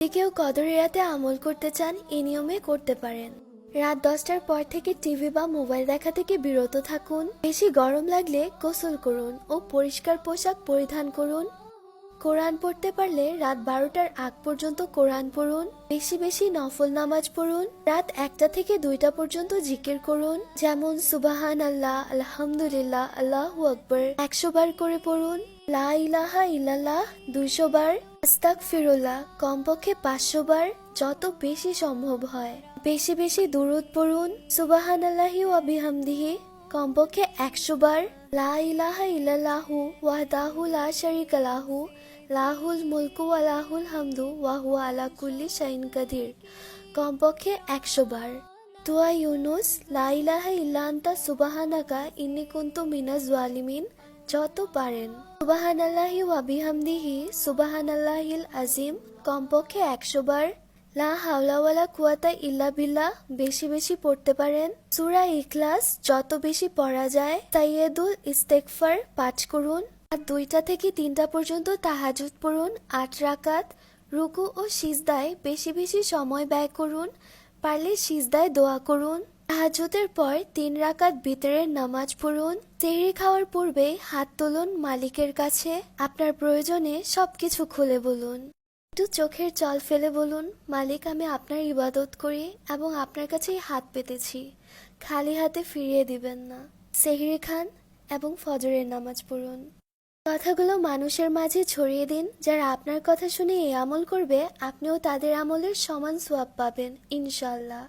যদি কেউ কদরের রাতে আমল করতে চান এই নিয়মে করতে পারেন। রাত 10টার পর থেকে টিভি বা মোবাইল দেখা থেকে বিরত থাকুন। বেশি গরম লাগলে গোসল করুন ও পরিষ্কার পোশাক পরিধান করুন। কোরআন পড়তে পারলে রাত 12টার আগ পর্যন্ত কোরআন পড়ুন। বেশি বেশি নফল নামাজ পড়ুন। রাত 1টা থেকে 2টা পর্যন্ত জিকির করুন, যেমন সুবাহান আল্লাহ, আলহামদুলিল্লাহ, আল্লাহু আকবার 100 বার করে পড়ুন। লা ইলাহা ইল্লাল্লাহ 200 বার, আস্তাগফিরুল্লাহ কমপক্ষে 500 বার, যত বেশি সম্ভব হয়। বেশি বেশি দুরূদ পড়ুন। সুবহানাল্লাহি ওয়া বিহামদিহি কমপক্ষে 100 বার। লা ইলাহা ইল্লাল্লাহু ওয়াহদাহু লা শারীকা লাহু লাহুল মুলকু ওয়া লাহুল হামদু ওয়া হুয়া আলা কুল্লি শাইইন কাদির কমপক্ষে 100 বার। দোয়া ইউনুস, লা ইলাহা ইল্লা আনতা সুবহানাকা ইন্নী কুনতু মিনাজ জালিমিন যত পারেন। সুবহানাল্লাহি ওয়া বিহামদিহি সুবহানাল্লাহিল আযীম কমপক্ষে 100 বার। লা হাওলা ওয়ালা কুওয়াতা ইল্লা বিল্লাহ বেশি বেশি পড়তে পারেন। সূরা ইখলাস যত বেশি পড়া যায়। তাইয়্যিদুল ইস্তেগফার পাঠ করুন। আর 2টা থেকে 3টা পর্যন্ত তাহাজ্জুদ পড়ুন 8 রাকাত। রুকু ও সিজদায় বেশি বেশি সময় ব্যয় করুন। পারলে সিজদায় দোয়া করুন। তাহাজ্জুদের পর 3 রাকাত বিতরের নামাজ পড়ুন। সেহরি খাওয়ার পূর্বে হাত তুলুন মালিকের কাছে। আপনার প্রয়োজনে সবকিছু খুলে বলুন। একটু চোখের জল ফেলে বলুন, মালিক আমি আপনার ইবাদত করি এবং আপনার কাছেই হাত পেতেছি, খালি হাতে ফিরিয়ে দিবেন না। সেহরি খান এবং ফজরের নামাজ পড়ুন। কথাগুলো মানুষের মাঝে ছড়িয়ে দিন। যারা আপনার কথা শুনে এই আমল করবে আপনিও তাদের আমলের সমান সওয়াব পাবেন ইনশাআল্লাহ।